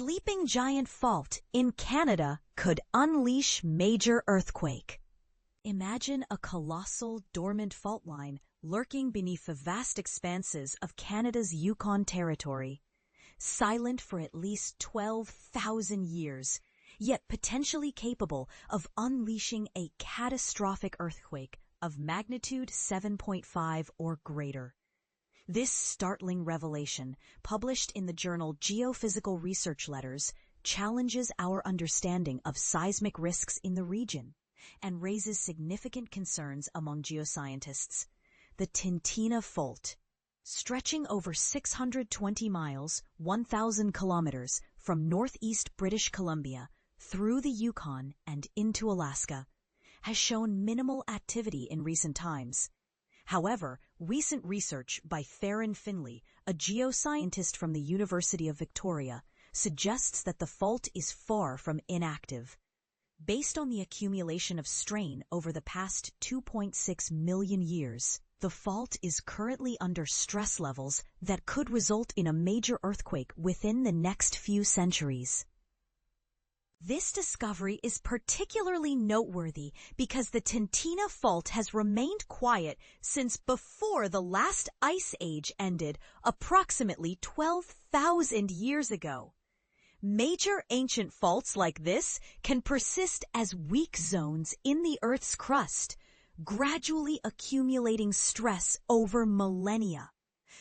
sleeping giant fault in Canada could unleash major earthquake. Imagine a colossal dormant fault line lurking beneath the vast expanses of Canada's Yukon territory, silent for at least 12,000 years, yet potentially capable of unleashing a catastrophic earthquake of magnitude 7.5 or greater. This startling revelation, published in the journal Geophysical Research Letters, challenges our understanding of seismic risks in the region and raises significant concerns among geoscientists. The Tintina Fault, stretching over 620 miles, 1,000 kilometers, from northeast British Columbia through the Yukon and into Alaska, has shown minimal activity in recent times. However, recent research by Theron Finley, a geoscientist from the University of Victoria, suggests that the fault is far from inactive. Based on the accumulation of strain over the past 2.6 million years, the fault is currently under stress levels that could result in a major earthquake within the next few centuries. This discovery is particularly noteworthy because the Tintina Fault has remained quiet since before the last ice age ended approximately 12,000 years ago. Major ancient faults like this can persist as weak zones in the Earth's crust, gradually accumulating stress over millennia.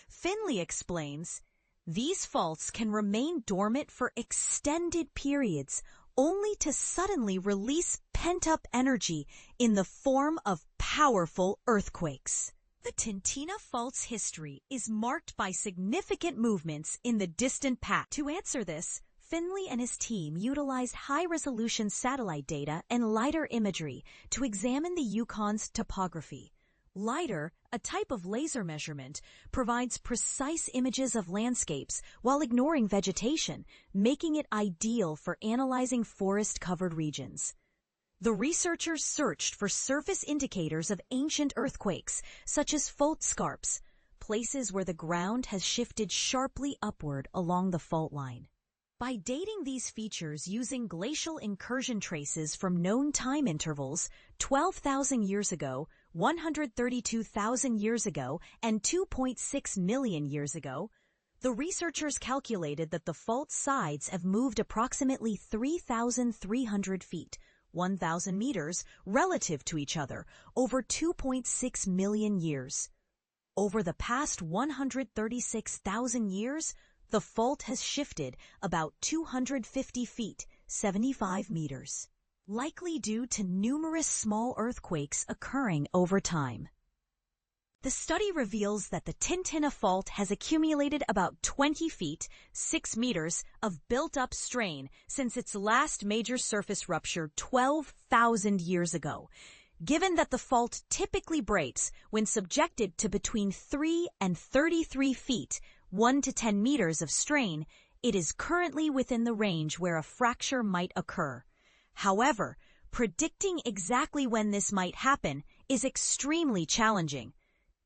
Finley explains, these faults can remain dormant for extended periods, only to suddenly release pent-up energy in the form of powerful earthquakes. The Tintina Fault's history is marked by significant movements in the distant past. To answer this, Finley and his team utilized high-resolution satellite data and LiDAR imagery to examine the Yukon's topography. LiDAR, a type of laser measurement, provides precise images of landscapes while ignoring vegetation, making it ideal for analyzing forest-covered regions. The researchers searched for surface indicators of ancient earthquakes, such as fault scarps, places where the ground has shifted sharply upward along the fault line. By dating these features using glacial incursion traces from known time intervals, 12,000 years ago, 132,000 years ago, and 2.6 million years ago, the researchers calculated that the fault sides have moved approximately 3,300 feet, 1,000 meters, relative to each other, over 2.6 million years. Over the past 136,000 years, the fault has shifted about 250 feet, 75 meters, likely due to numerous small earthquakes occurring over time. The study reveals that the Tintina Fault has accumulated about 20 feet, 6 meters, of built-up strain since its last major surface rupture 12,000 years ago. Given that the fault typically breaks when subjected to between 3 and 33 feet, 1 to 10 meters of strain, it is currently within the range where a fracture might occur. However, predicting exactly when this might happen is extremely challenging.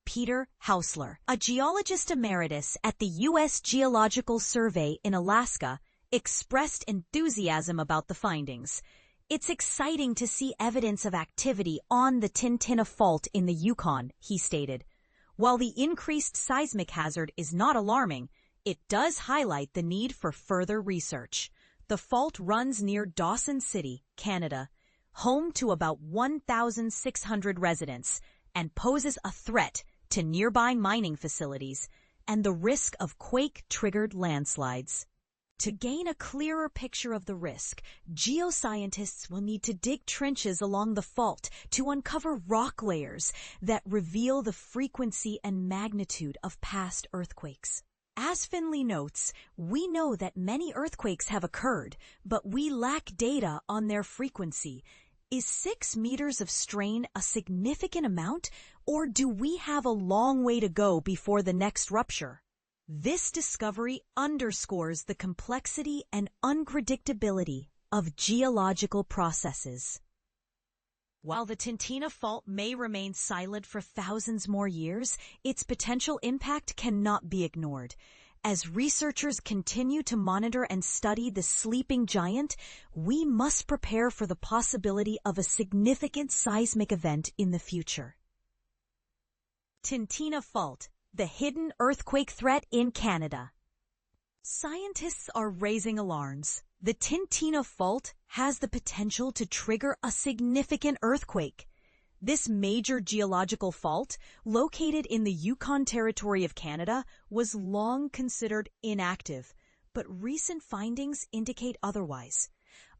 Peter Hausler, a geologist emeritus at the U.S. Geological Survey in Alaska, expressed enthusiasm about the findings. It's exciting to see evidence of activity on the Tintina Fault in the Yukon, he stated. While the increased seismic hazard is not alarming, it does highlight the need for further research. The fault runs near Dawson City, Canada, home to about 1,600 residents, and poses a threat to nearby mining facilities and the risk of quake-triggered landslides. To gain a clearer picture of the risk, geoscientists will need to dig trenches along the fault to uncover rock layers that reveal the frequency and magnitude of past earthquakes. As Finley notes, we know that many earthquakes have occurred, but we lack data on their frequency. Is 6 meters of strain a significant amount, or do we have a long way to go before the next rupture? This discovery underscores the complexity and unpredictability of geological processes. While the Tintina Fault may remain silent for thousands more years, its potential impact cannot be ignored. As researchers continue to monitor and study the sleeping giant, we must prepare for the possibility of a significant seismic event in the future. Tintina Fault, the hidden earthquake threat in Canada. Scientists are raising alarms. The Tintina Fault has the potential to trigger a significant earthquake. This major geological fault, located in the Yukon territory of Canada, was long considered inactive, but recent findings indicate otherwise.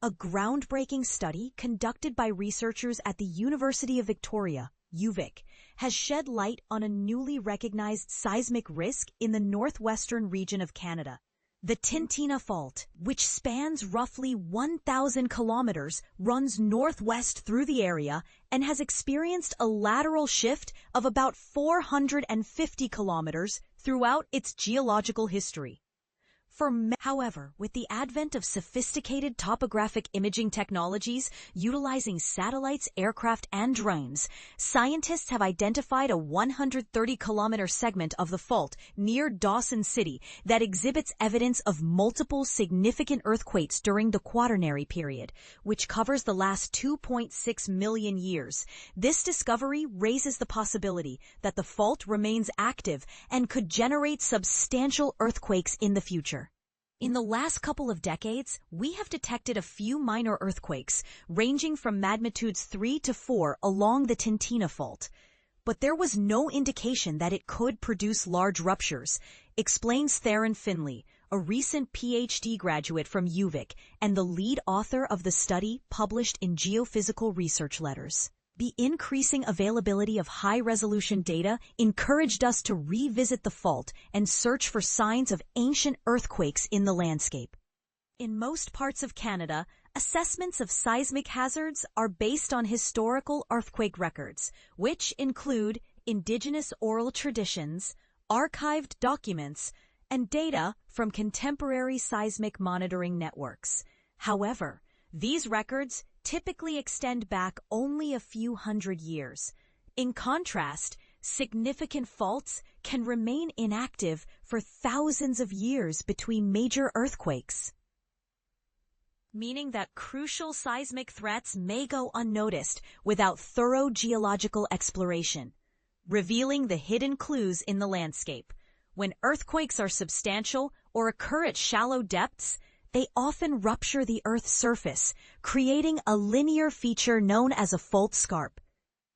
A groundbreaking study conducted by researchers at the University of Victoria, UVic, has shed light on a newly recognized seismic risk in the northwestern region of Canada. The Tintina Fault, which spans roughly 1,000 kilometers, runs northwest through the area and has experienced a lateral shift of about 450 kilometers throughout its geological history. However, with the advent of sophisticated topographic imaging technologies utilizing satellites, aircraft, and drones, scientists have identified a 130-kilometer segment of the fault near Dawson City that exhibits evidence of multiple significant earthquakes during the Quaternary period, which covers the last 2.6 million years. This discovery raises the possibility that the fault remains active and could generate substantial earthquakes in the future. In the last couple of decades, we have detected a few minor earthquakes, ranging from magnitudes 3 to 4 along the Tintina Fault. But there was no indication that it could produce large ruptures, explains Theron Finley, a recent PhD graduate from UVic and the lead author of the study published in Geophysical Research Letters. The increasing availability of high-resolution data encouraged us to revisit the fault and search for signs of ancient earthquakes in the landscape. In most parts of Canada, assessments of seismic hazards are based on historical earthquake records, which include Indigenous oral traditions, archived documents, and data from contemporary seismic monitoring networks. However, these records typically extend back only a few hundred years. In contrast, significant faults can remain inactive for thousands of years between major earthquakes, meaning that crucial seismic threats may go unnoticed without thorough geological exploration, revealing the hidden clues in the landscape. When earthquakes are substantial or occur at shallow depths, they often rupture the Earth's surface, creating a linear feature known as a fault scarp.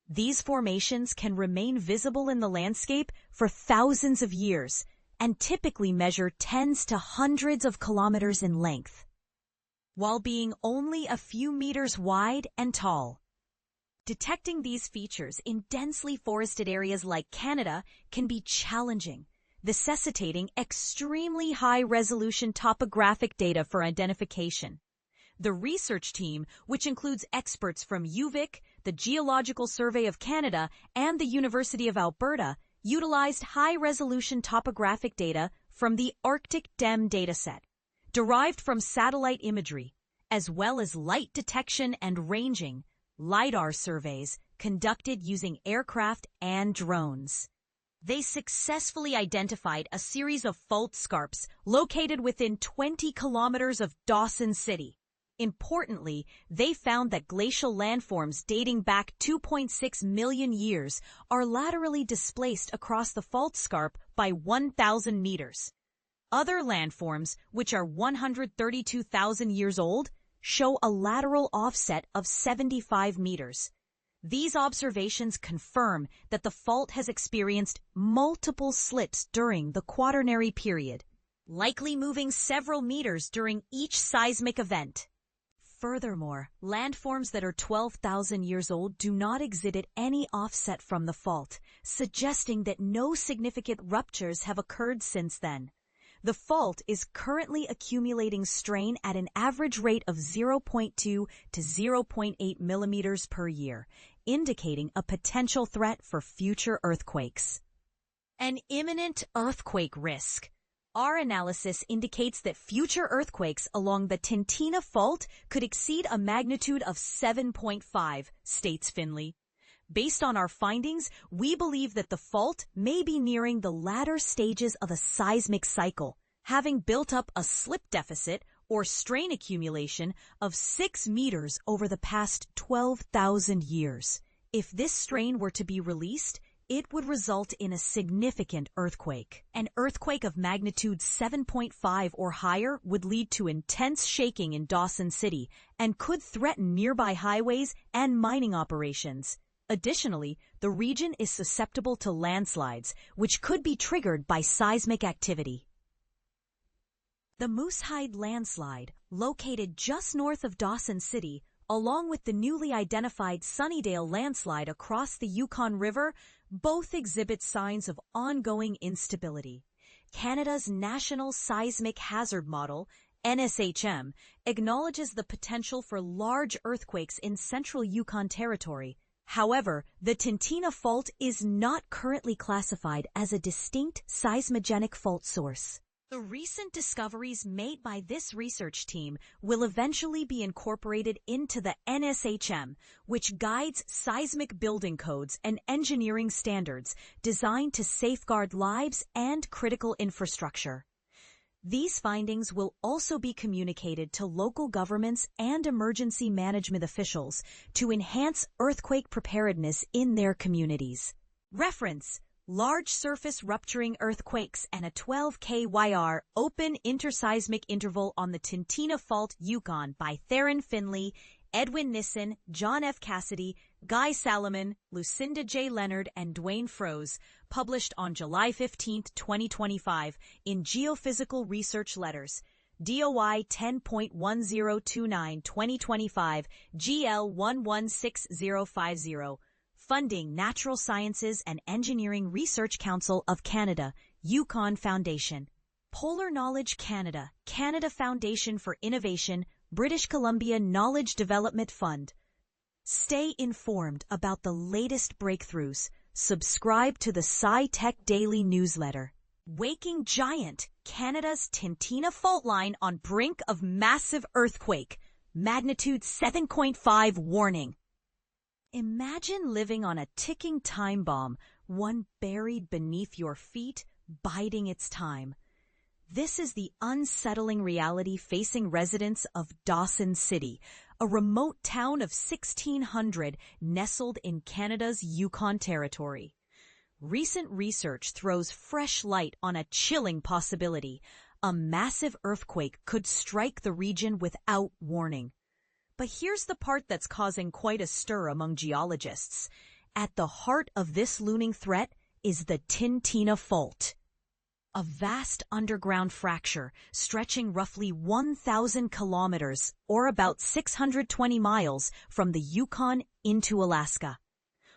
These formations can remain visible in the landscape for thousands of years and typically measure tens to hundreds of kilometers in length, while being only a few meters wide and tall. Detecting these features in densely forested areas like Canada can be challenging, necessitating extremely high-resolution topographic data for identification. The research team, which includes experts from UVic, the Geological Survey of Canada, and the University of Alberta, utilized high-resolution topographic data from the Arctic DEM dataset, derived from satellite imagery, as well as light detection and ranging, LiDAR surveys conducted using aircraft and drones. They successfully identified a series of fault scarps located within 20 kilometers of Dawson City. Importantly, they found that glacial landforms dating back 2.6 million years are laterally displaced across the fault scarp by 1,000 meters. Other landforms, which are 132,000 years old, show a lateral offset of 75 meters. These observations confirm that the fault has experienced multiple slips during the Quaternary period, likely moving several meters during each seismic event. Furthermore, landforms that are 12,000 years old do not exhibit any offset from the fault, suggesting that no significant ruptures have occurred since then. The fault is currently accumulating strain at an average rate of 0.2 to 0.8 millimeters per year, indicating a potential threat for future earthquakes. An imminent earthquake risk. Our analysis indicates that future earthquakes along the Tintina Fault could exceed a magnitude of 7.5, states Finley. Based on our findings, we believe that the fault may be nearing the latter stages of a seismic cycle, having built up a slip deficit or strain accumulation of 6 meters over the past 12,000 years. If this strain were to be released, it would result in a significant earthquake. An earthquake of magnitude 7.5 or higher would lead to intense shaking in Dawson City and could threaten nearby highways and mining operations. Additionally, the region is susceptible to landslides, which could be triggered by seismic activity. The Moosehide landslide, located just north of Dawson City, along with the newly identified Sunnydale landslide across the Yukon River, both exhibit signs of ongoing instability. Canada's National Seismic Hazard Model, NSHM, acknowledges the potential for large earthquakes in central Yukon Territory. However, the Tintina fault is not currently classified as a distinct seismogenic fault source. The recent discoveries made by this research team will eventually be incorporated into the NSHM, which guides seismic building codes and engineering standards designed to safeguard lives and critical infrastructure. These findings will also be communicated to local governments and emergency management officials to enhance earthquake preparedness in their communities. Reference: large surface rupturing earthquakes and a 12 kYr open interseismic interval on the Tintina Fault, Yukon by Theron Finley, Edwin Nissen, John F. Cassidy, Guy Salomon, Lucinda J. Leonard, and Dwayne Froese, published on July 15, 2025, in Geophysical Research Letters, DOI 10.1029 2025, GL 116050. Funding: Natural Sciences and Engineering Research Council of Canada, Yukon Foundation. Polar Knowledge Canada, Canada Foundation for Innovation, British Columbia Knowledge Development Fund. Stay informed about the latest breakthroughs. Subscribe to the SciTech Daily newsletter. Waking Giant, Canada's Tintina fault line on brink of massive earthquake. Magnitude 7.5 warning. Imagine living on a ticking time bomb, one buried beneath your feet, biding its time. This is the unsettling reality facing residents of Dawson City, a remote town of 1,600 nestled in Canada's Yukon Territory. Recent research throws fresh light on a chilling possibility. A massive earthquake could strike the region without warning. But here's the part that's causing quite a stir among geologists. At the heart of this looming threat is the Tintina Fault, a vast underground fracture stretching roughly 1,000 kilometers, or about 620 miles, from the Yukon into Alaska.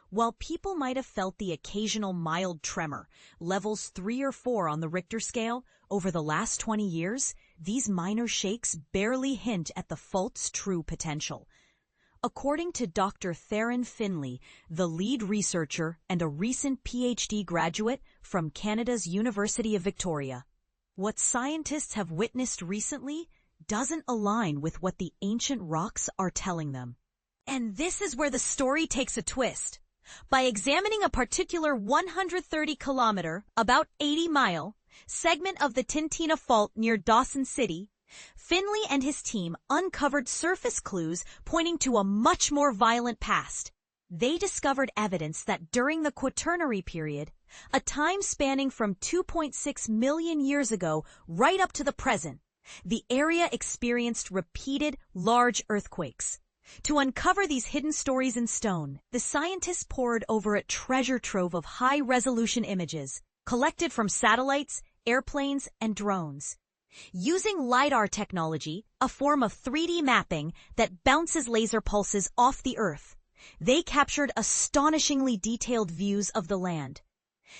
While people might have felt the occasional mild tremor, levels 3 or 4 on the Richter scale, over the last 20 years, these minor shakes barely hint at the fault's true potential. According to Dr. Theron Finley, the lead researcher and a recent PhD graduate from Canada's University of Victoria, what scientists have witnessed recently doesn't align with what the ancient rocks are telling them. And this is where the story takes a twist. By examining a particular 130-kilometer, about 80-mile, segment of the Tintina Fault near Dawson City, Finley and his team uncovered surface clues pointing to a much more violent past. They discovered evidence that during the Quaternary period, a time spanning from 2.6 million years ago right up to the present, the area experienced repeated large earthquakes. To uncover these hidden stories in stone, the scientists pored over a treasure trove of high-resolution images collected from satellites, airplanes, and drones. Using LiDAR technology, a form of 3D mapping that bounces laser pulses off the Earth, they captured astonishingly detailed views of the land.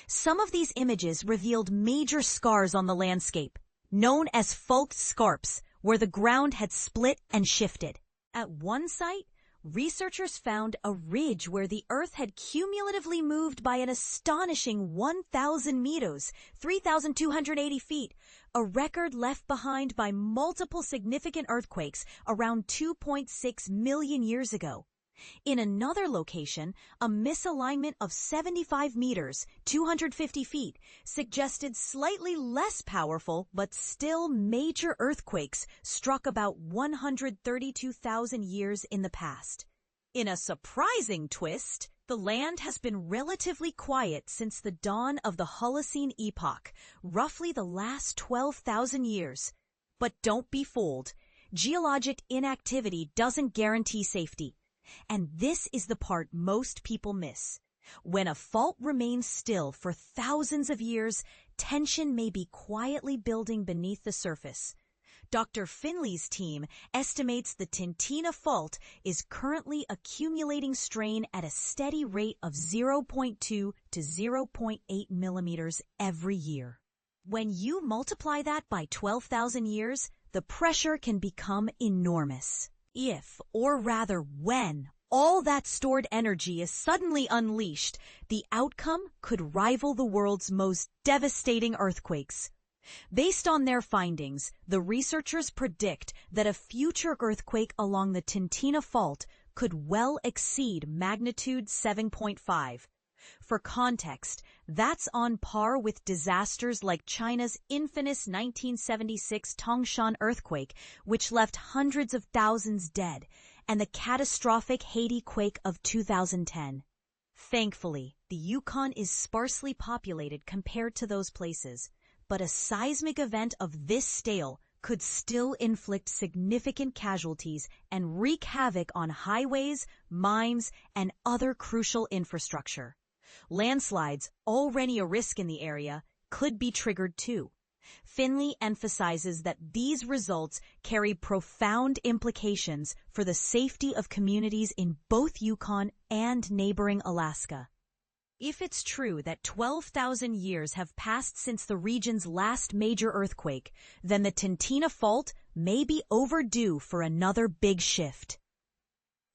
Some of these images revealed major scars on the landscape, known as fault scarps, where the ground had split and shifted. At one site, researchers found a ridge where the Earth had cumulatively moved by an astonishing 1,000 meters, 3,280 feet, a record left behind by multiple significant earthquakes around 2.6 million years ago. In another location, a misalignment of 75 meters, 250 feet, suggested slightly less powerful but still major earthquakes struck about 132,000 years in the past. In a surprising twist, the land has been relatively quiet since the dawn of the Holocene epoch, roughly the last 12,000 years. But don't be fooled. Geologic inactivity doesn't guarantee safety. And this is the part most people miss. When a fault remains still for thousands of years, tension may be quietly building beneath the surface. Dr. Finley's team estimates the Tintina fault is currently accumulating strain at a steady rate of 0.2 to 0.8 millimeters every year. When you multiply that by 12,000 years, the pressure can become enormous. If, or rather when, all that stored energy is suddenly unleashed, the outcome could rival the world's most devastating earthquakes. Based on their findings, the researchers predict that a future earthquake along the Tintina fault could well exceed magnitude 7.5. For context, that's on par with disasters like China's infamous 1976 Tangshan earthquake, which left hundreds of thousands dead, and the catastrophic Haiti quake of 2010. Thankfully, the Yukon is sparsely populated compared to those places, but a seismic event of this scale could still inflict significant casualties and wreak havoc on highways, mines, and other crucial infrastructure. Landslides, already a risk in the area, could be triggered too. Finley emphasizes that these results carry profound implications for the safety of communities in both Yukon and neighboring Alaska. If it's true that 12,000 years have passed since the region's last major earthquake, then the Tintina fault may be overdue for another big shift.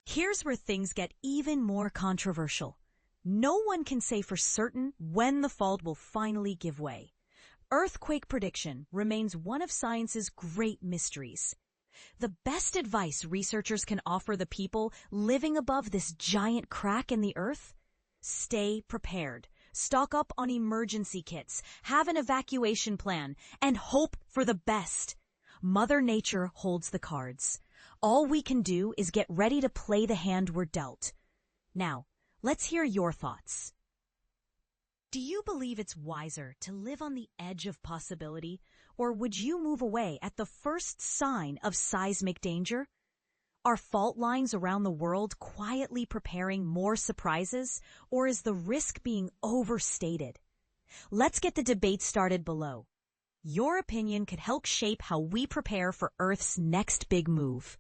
Here's where things get even more controversial. No one can say for certain when the fault will finally give way. Earthquake prediction remains one of science's great mysteries. The best advice researchers can offer the people living above this giant crack in the earth? Stay prepared, stock up on emergency kits, have an evacuation plan, and hope for the best. Mother Nature holds the cards. All we can do is get ready to play the hand we're dealt. Now, let's hear your thoughts. Do you believe it's wiser to live on the edge of possibility, or would you move away at the first sign of seismic danger? Are fault lines around the world quietly preparing more surprises, or is the risk being overstated? Let's get the debate started below. Your opinion could help shape how we prepare for Earth's next big move.